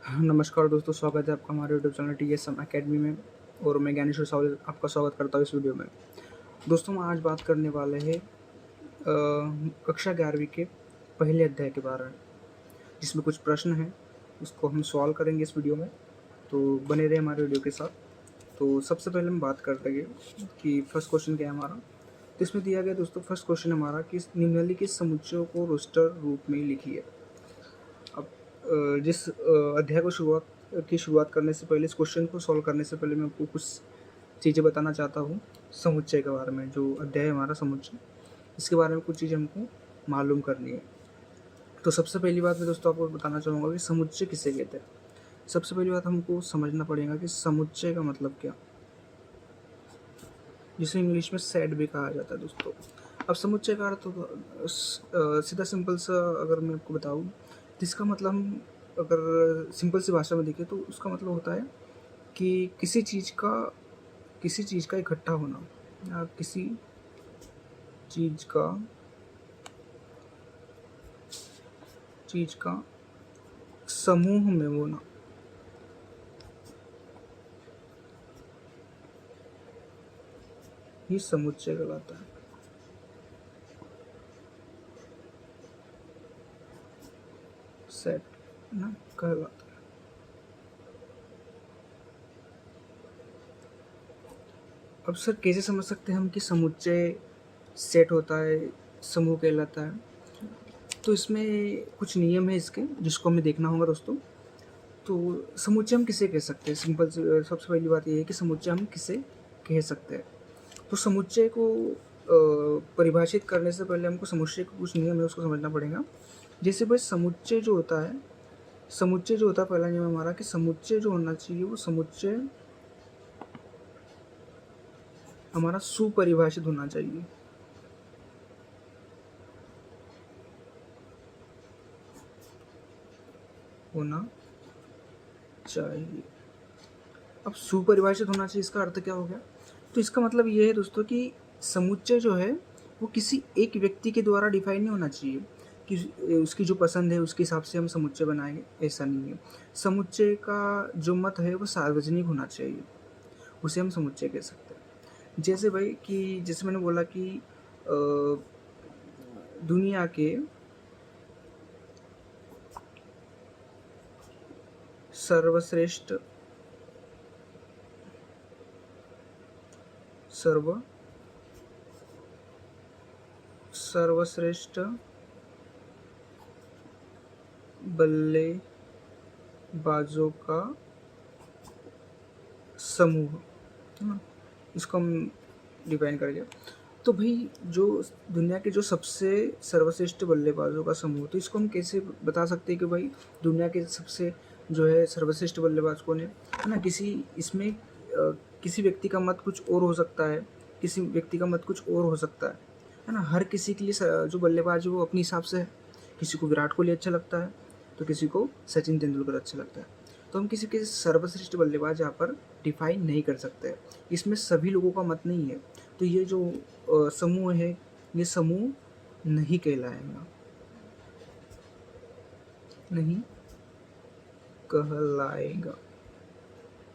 नमस्कार दोस्तों, स्वागत है आपका हमारे यूट्यूब चैनल टीएसएम अकेडमी में। और मैं ज्ञानेश्वर सावल आपका स्वागत करता हूँ इस वीडियो में। दोस्तों, हम आज बात करने वाले हैं कक्षा 11वीं के पहले अध्याय के बारे में, जिसमें कुछ प्रश्न हैं, उसको हम सॉल्व करेंगे इस वीडियो में। तो बने रहे हमारे वीडियो के साथ। तो सबसे पहले हम बात करते हैं कि फर्स्ट क्वेश्चन क्या है हमारा। तो इसमें दिया गया दोस्तों, फर्स्ट क्वेश्चन हमारा कि निम्नलिखित समुच्चयों को रोस्टर रूप में लिखिए। अब जिस अध्याय को शुरुआत करने से पहले, इस क्वेश्चन को सॉल्व करने से पहले मैं आपको कुछ चीज़ें बताना चाहता हूँ समुच्चय के बारे में। जो अध्याय है हमारा समुच्चय, इसके बारे में कुछ चीज़ें हमको मालूम करनी है। तो सबसे पहली बात मैं दोस्तों आपको बताना चाहूँगा कि समुच्चय किसे कहते हैं। सबसे पहली बात हमको समझना पड़ेगा कि समुच्चय का मतलब क्या, जिसे इंग्लिश में सेट भी कहा जाता है दोस्तों। अब समुच्चय का अर्थ सीधा सिंपल सा अगर मैं आपको बताऊँ, तो इसका मतलब हम अगर सिंपल सी भाषा में देखें तो उसका मतलब होता है कि किसी चीज़ का इकट्ठा होना, या किसी चीज़ का समूह में होना। ये समुच्चय कहलाता है। सेट ना कहलाता है। अब सर कैसे समझ सकते हैं हम कि समुच्चय सेट होता है, समूह कहलाता है। तो इसमें कुछ नियम है इसके, जिसको हमें देखना होगा दोस्तों। तो समुच्चय हम किसे कह सकते हैं, सिंपल सबसे पहली बात ये है कि समुच्चय हम किसे कह सकते हैं। तो समुच्चय को परिभाषित करने से पहले हमको समुच्चय के कुछ नियम है, उसको समझना पड़ेगा। जैसे भाई समुच्चय जो होता है पहला नियम हमारा कि समुच्चय जो होना चाहिए वो समुच्चय हमारा सुपरिभाषित होना चाहिए। होना चाहिए। अब सुपरिभाषित होना चाहिए, इसका अर्थ क्या हो गया? तो इसका मतलब ये है दोस्तों कि समुच्चय जो है वो किसी एक व्यक्ति के द्वारा डिफाइन नहीं होना चाहिए कि उसकी जो पसंद है उसके हिसाब से हम समुच्चय बनाएंगे, ऐसा नहीं है। समुच्चय का जो मत है वो सार्वजनिक होना चाहिए, उसे हम समुच्चय कह सकते हैं। जैसे भाई कि जैसे मैंने बोला कि दुनिया के सर्वश्रेष्ठ सर्वश्रेष्ठ बल्लेबाजों का समूह है ना, इसको हम डिफाइन करेंगे। तो भाई जो दुनिया के जो सबसे सर्वश्रेष्ठ बल्लेबाजों का समूह, तो इसको हम कैसे बता सकते हैं कि भाई दुनिया के सबसे जो है सर्वश्रेष्ठ बल्लेबाज कौन है ना। किसी व्यक्ति का मत कुछ और हो सकता है, किसी व्यक्ति का मत कुछ और हो सकता है ना। हर किसी के लिए जो बल्लेबाज है वो अपने हिसाब से है। किसी को विराट कोहली अच्छा लगता है, तो किसी को सचिन तेंदुलकर अच्छा लगता है। तो हम किसी के सर्वश्रेष्ठ बल्लेबाज यहाँ पर डिफाइन नहीं कर सकते। इसमें सभी लोगों का मत नहीं है। तो ये जो समूह है, ये समूह नहीं कहलाएगा, नहीं कहलाएगा,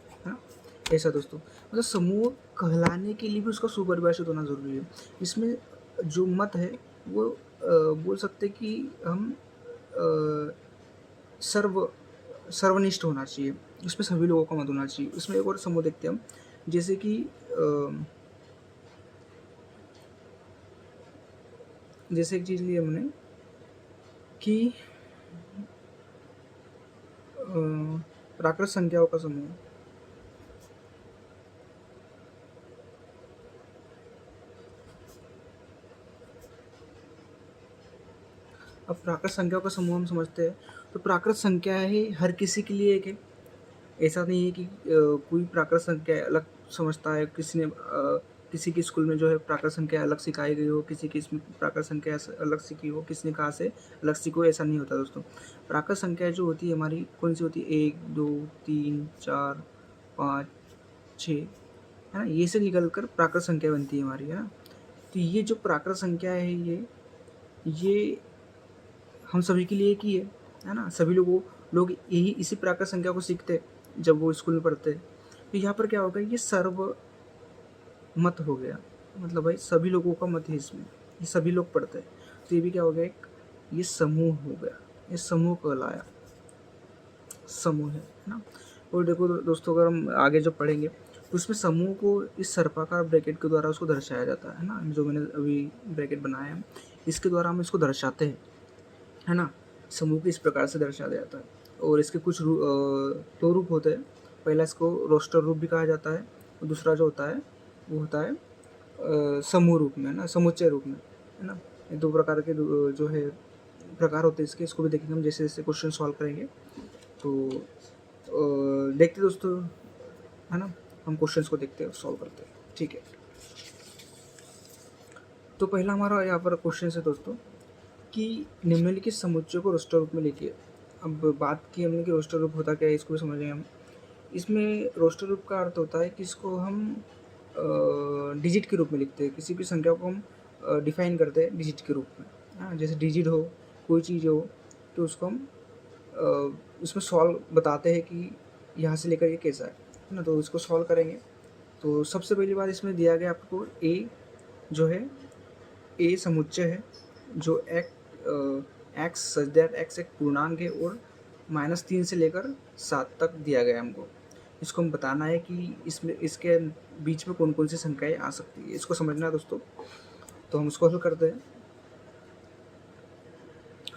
है ना। ऐसा दोस्तों, मतलब समूह कहलाने के लिए भी उसका सुपरिभाषित होना जरूरी है। इसमें जो मत है वो बोल सकते कि हम सर्वनिष्ठ होना चाहिए, इसमें सभी लोगों का मत होना चाहिए। इसमें एक और समूह देखते हैं हम, जैसे कि जैसे एक चीज़ ली हमने कि प्राकृत संख्याओं का समूह। अब प्राकृत संख्याओं का समूह हम समझते हैं, तो प्राकृत संख्या है हर किसी के लिए एक है। ऐसा नहीं है कि कोई प्राकृत संख्या अलग समझता है, किसी के स्कूल में जो है प्राकृत संख्या अलग सिखाई गई हो, किसी की इसमें प्राकृत संख्या अलग सीखी हो, किसने कहा से अलग सीखो, ऐसा नहीं होता दोस्तों। प्राकृत संख्या जो होती है हमारी कौन सी होती है? 1 2 3 4 5 6, है ना। ये से निकल कर प्राकृत संख्या बनती है हमारी, है ना। तो ये जो प्राकृत संख्या है ये हम सभी के लिए एक ही है ना। सभी लोगों लोग यही इसी प्रकार संख्या को सीखते जब वो स्कूल में पढ़ते। तो यहाँ पर क्या होगा, ये सर्व मत हो गया, मतलब भाई सभी लोगों का मत है इसमें, ये सभी लोग पढ़ते हैं। तो ये भी क्या हो गया, एक ये समूह हो गया, ये समूह कहलाया, समूह है ना। और देखो दोस्तों, अगर हम आगे जब पढ़ेंगे तो उसमें समूह को इस सर्पाकार ब्रैकेट के द्वारा उसको दर्शाया जाता है ना, जो मैंने अभी ब्रैकेट बनाया है इसके द्वारा हम इसको दर्शाते हैं, है ना। समूह को इस प्रकार से दर्शाया जाता है और इसके कुछ दो रूप होते हैं। पहला इसको रोस्टर रूप भी कहा जाता है और दूसरा जो होता है वो होता है समूह रूप में, है ना, समुच्चय रूप में, है ना। ये दो प्रकार के जो है प्रकार होते हैं इसके, इसको भी देखेंगे हम जैसे जैसे क्वेश्चन सॉल्व करेंगे। तो देखते दोस्तों, है ना, हम क्वेश्चंस को देखते हैं और सॉल्व करते हैं, ठीक है। तो पहला हमारा यहाँ पर क्वेश्चन है दोस्तों कि निम्नलिखित समुच्चय को रोस्टर रूप में लिखिए। अब बात की हमने कि रोस्टर रूप होता क्या है, इसको भी समझेंगे हम। इसमें रोस्टर रूप का अर्थ होता है कि इसको हम डिजिट के रूप में लिखते हैं, किसी भी संख्या को हम डिफाइन करते हैं डिजिट के रूप में। हाँ, जैसे डिजिट हो कोई चीज़ हो तो उसको हम उसमें सॉल्व बताते हैं कि यहाँ से लेकर ये कैसा है ना। तो इसको सॉल्व करेंगे तो सबसे पहली बात इसमें दिया गया आपको ए जो है, ए समुच्चय है जो एक्स सच दैट एक्स एक पूर्णांक है और -3 से लेकर 7 तक दिया गया है हमको। इसको हम बताना है कि इसमें इसके बीच में कौन कौन सी संख्याएं आ सकती है, इसको समझना है दोस्तों। तो हम इसको हल करते हैं,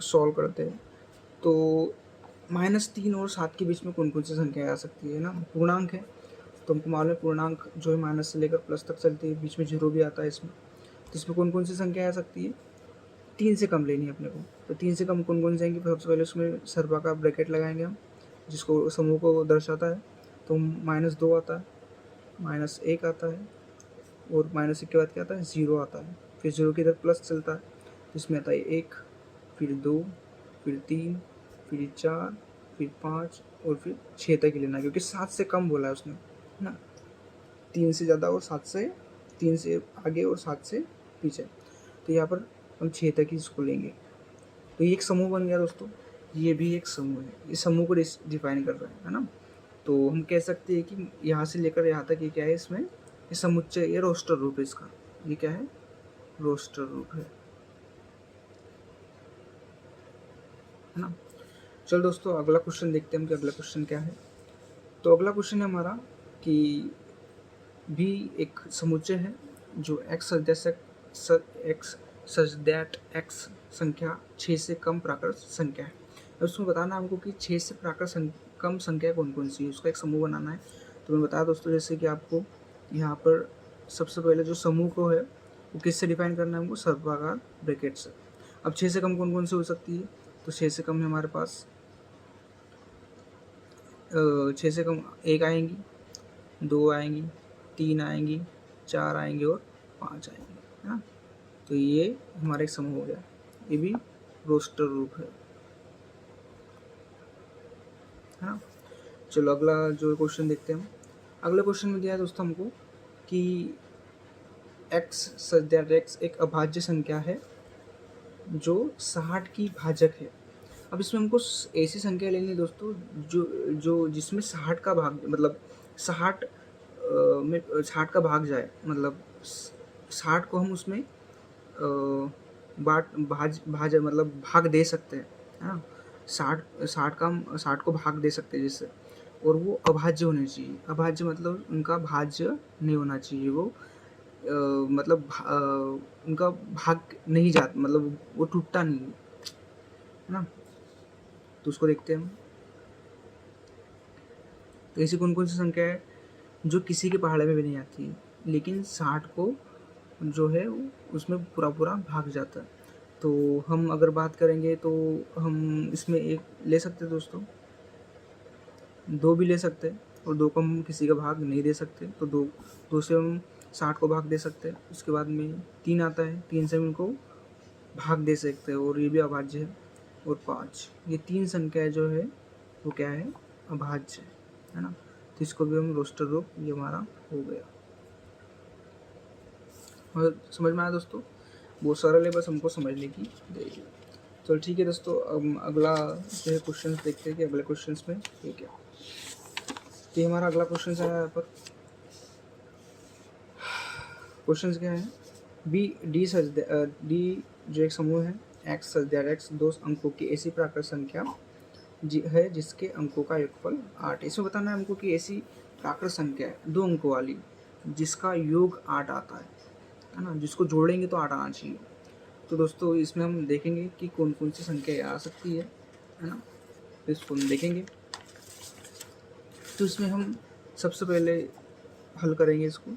सॉल्व करते हैं। तो -3 और 7 के बीच में कौन कौन सी संख्याएं आ सकती है ना, पूर्णांक है तो हमको मालूम है पूर्णांक जो है माइनस से लेकर प्लस तक चलती है, बीच में जीरो भी आता है इसमें। तो इसमें कौन कौन सी संख्या आ सकती है, 3 से कम लेनी है अपने को। तो 3 से कम कौन कौन सी आएंगी, सबसे पहले उसमें सर्पाकार ब्रैकेट लगाएंगे हम जिसको समूह को दर्शाता है। तो -2 आता है, -1 आता है और -1 के बाद क्या आता है, 0 आता है। फिर 0 की इधर प्लस चलता है तो इसमें आता है 1, फिर 2, फिर 3, फिर 4, फिर 5 और फिर 6 तक ही लेना है, क्योंकि 7 से कम बोला है उसने, है ना। 3 से ज़्यादा और 7 से, 3 से आगे और 7 से पीछे। तो यहाँ पर हम 6 तक ही इसको लेंगे। तो ये एक समूह बन गया दोस्तों, ये भी एक समूह है, इस समूह को डिफाइन कर रहा है ना। तो हम कह सकते हैं कि यहाँ से लेकर यहाँ तक ये क्या है, इसमें ये समुच्चय, ये रोस्टर रूप है इसका, ये क्या है, रोस्टर रूप है ना। चल दोस्तों, अगला क्वेश्चन देखते हैं हम कि अगला क्वेश्चन क्या है। तो अगला क्वेश्चन है हमारा कि भी एक समुच्चय है जो एक्स सच दैट एक्स संख्या 6 से कम प्राकृत संख्या है। उसमें बताना हमको कि 6 से प्राकृत कम संख्या कौन कौन सी है, उसका एक समूह बनाना है। तो मैं बताया दोस्तों, जैसे कि आपको यहाँ पर सबसे पहले जो समूह को है वो किससे डिफाइन करना है हमको, सर्पाकार ब्रैकेट से। अब 6 से कम कौन कौन सी हो सकती है, तो 6 से कम है हमारे पास 6 से कम 1 आएंगी, 2 आएंगी, 3 आएंगी, 4 आएंगी और 5 आएंगी, है ना। तो ये हमारा एक समूह हो गया, ये भी रोस्टर रूप है ना। चलो अगला जो क्वेश्चन देखते हैं हम। अगले क्वेश्चन में दिया है दोस्तों हमको कि एक्स सच दैट एक्स एक अभाज्य संख्या है जो 60 की भाजक है। अब इसमें हमको ऐसी संख्या लेनी है दोस्तों जो जो जिसमें 60 का भाग, मतलब 60 में 60 का भाग जाए, मतलब 60 को हम उसमें मतलब भाग दे सकते हैं, है ना। 60 को भाग दे सकते हैं जिससे, और वो अभाज्य होने चाहिए। अभाज्य मतलब उनका भाज्य नहीं होना चाहिए, वो मतलब उनका भाग नहीं जाता, मतलब वो टूटता नहीं है ना। तो उसको देखते हैं हम। तो ऐसी कौन कौन सी संख्या है जो किसी के पहाड़े में भी नहीं आती है लेकिन 60 को जो है उसमें पूरा पूरा भाग जाता है। तो हम अगर बात करेंगे तो हम इसमें एक ले सकते हैं दोस्तों, 2 भी ले सकते हैं, और 2 को हम किसी का भाग नहीं दे सकते, तो 2 से हम 60 को भाग दे सकते हैं। उसके बाद में 3 आता है, 3 से हम इनको भाग दे सकते हैं और ये भी अभाज्य है। और 5, ये 3 संख्याएं जो है वो क्या है, अभाज्य है ना। तो इसको भी हम रोस्टर रूप, ये हमारा हो गया। और समझ में आया दोस्तों, बहुत सरल है, बस हमको समझने की देरी है। चलो ठीक है दोस्तों, अगला जो है क्वेश्चन देखते हैं कि अगले क्वेश्चन में ये क्या। तो हमारा अगला क्वेश्चन है यहाँ पर। क्वेश्चन क्या है, डी जो एक समूह है एक्स सच दैट एक्स दो अंकों की ऐसी प्राकृत संख्या है जिसके अंकों का योगफल 8। इसमें बताना है हमको कि ऐसी प्राकृत संख्या है 2 अंकों वाली जिसका योग 8 आता है ना, जिसको जोड़ेंगे तो 8 आना चाहिए। तो दोस्तों इसमें हम देखेंगे कि कौन कौन सी संख्या आ सकती है ना, तो इसको हम देखेंगे। तो इसमें हम सबसे पहले हल करेंगे, इसको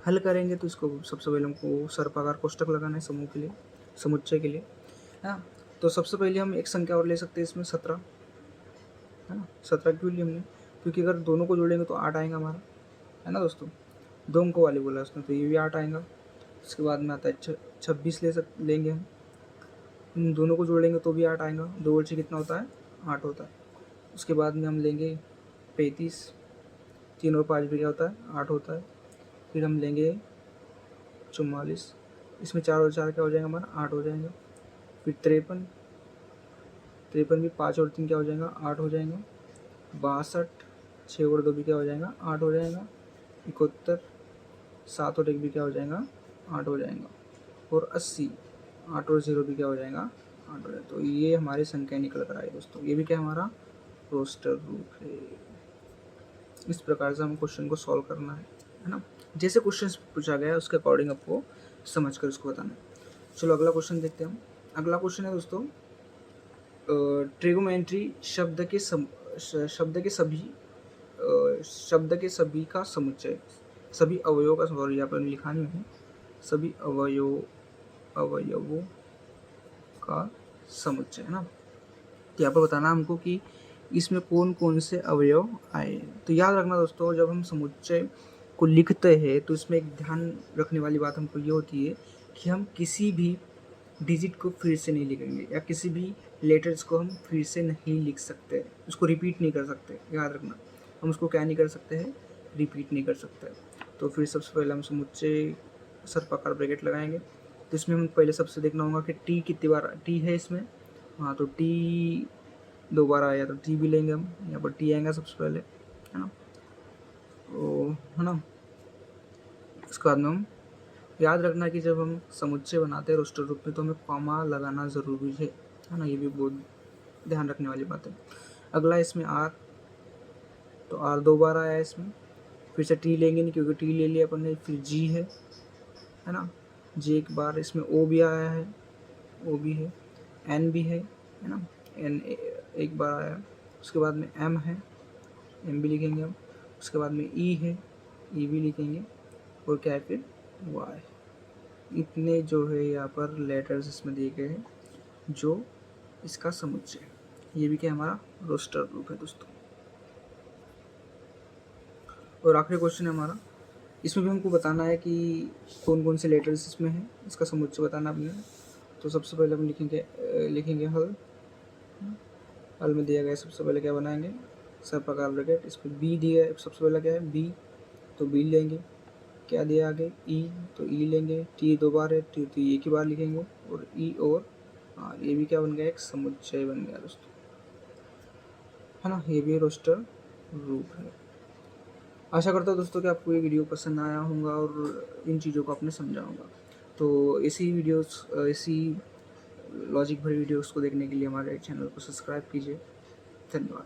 हल करेंगे तो इसको सबसे पहले हमको सर्पाकार कोष्ठक लगाना है समूह के लिए, समुच्चय के लिए, है ना। तो सबसे पहले हम एक संख्या और ले सकते हैं इसमें 17, है ना। 17 क्यों लिए हमने, क्योंकि अगर दोनों को जोड़ेंगे तो 8 आएगा हमारा, है ना दोस्तों। 2 अंकों वाली बोला उसने तो ये भी 8 आएगा। उसके बाद में आता है 26 लेंगे हम, इन दोनों को जोड़ेंगे तो भी 8 आएगा। 2 और 6 कितना होता है, 8 होता है। उसके बाद में हम लेंगे 35, 3 और 5 भी क्या होता है, 8 होता है। फिर हम लेंगे 44, इसमें 4 और 4 क्या हो जाएगा हमारा, 8 हो जाएगा। फिर 53 भी 5 और 3 क्या हो जाएगा, 8 हो जाएगा। 62, 6 और 2 भी क्या हो जाएगा, 8 हो जाएगा। 71, 7 और 1 भी क्या हो जाएगा, 8 हो जाएगा। और 80, 8 और 0 भी क्या हो जाएगा, 8 हो जाएगा। तो ये हमारी संख्या निकल कर आई दोस्तों। ये भी क्या हमारा रोस्टर रूप है। इस प्रकार से हम क्वेश्चन को सॉल्व करना है ना। जैसे क्वेश्चन पूछा गया है उसके अकॉर्डिंग आपको समझ कर उसको बताना है। चलो अगला क्वेश्चन देखते हैं हम। अगला क्वेश्चन है दोस्तों, ट्रिगोमेट्री शब्द के सभी का समुच्चय, सभी अवयवों का, सॉरी यहाँ पर लिखा नहीं है, सभी अवयवों का समुच्चय, है ना। तो यहाँ पर बताना हमको कि इसमें कौन कौन से अवयव आए। तो याद रखना दोस्तों, जब हम समुच्चय को लिखते हैं तो इसमें एक ध्यान रखने वाली बात हमको ये होती है कि हम किसी भी डिजिट को फिर से नहीं लिखेंगे, या किसी भी लेटर्स को हम फिर से नहीं लिख सकते, उसको रिपीट नहीं कर सकते। याद रखना, हम उसको क्या नहीं कर सकते हैं, रिपीट नहीं कर सकते। तो फिर सबसे पहले हम समुच्चय सर्पाकार ब्रैकेट लगाएंगे। तो इसमें हम पहले सबसे देखना होगा कि टी कितनी बार टी है इसमें। हाँ, तो टी 2 बार आया तो टी भी लेंगे हम, यहाँ पर टी आएगा सबसे पहले, है ना। तो है ना, उसके बाद में हम याद रखना कि जब हम समुच्चय बनाते हैं रोस्टर रूप में तो हमें कॉमा लगाना ज़रूरी है ना। ये भी बहुत ध्यान रखने वाली बात है। अगला इसमें आर, तो आर 2 बार आया है इसमें। फिर से टी लेंगे नहीं क्योंकि टी ले लिया अपन ने। फिर जी है ना, जी 1 बार। इसमें ओ भी आया है, ओ भी है। एन भी है ना, एन 1 बार आया। उसके बाद में एम है, एम भी लिखेंगे हम। उसके बाद में ई है, ई भी लिखेंगे। और क्या है फिर वाई। इतने जो है यहाँ पर लेटर्स इसमें दिए गए हैं जो इसका समुच्चय। ये भी क्या हमारा रोस्टर ग्रुप है दोस्तों। और आखिरी क्वेश्चन है हमारा, इसमें भी हमको बताना है कि कौन कौन से लेटर्स इसमें हैं, इसका समुच्चय बताना अपने। तो सबसे पहले हम लिखेंगे हल में दिया गया सबसे पहले क्या बनाएंगे, सर्पाकार ब्रैकेट। इस पर बी दिया है, सबसे पहले क्या है बी, तो बी लेंगे। क्या दिया आगे ई, तो ई लेंगे। टी 2 बार है, टी तो एक ही बार लिखेंगे। और ई और आर, ये भी क्या बन गया, एक समुच्चय बन गया दोस्तों, है ना। ये भी रोस्टर रूप है। आशा करता हूँ दोस्तों कि आपको ये वीडियो पसंद आया होगा और इन चीज़ों को आपने समझा होगा। तो ऐसी वीडियोस, ऐसी लॉजिक भरी वीडियोस को देखने के लिए हमारे चैनल को सब्सक्राइब कीजिए। धन्यवाद।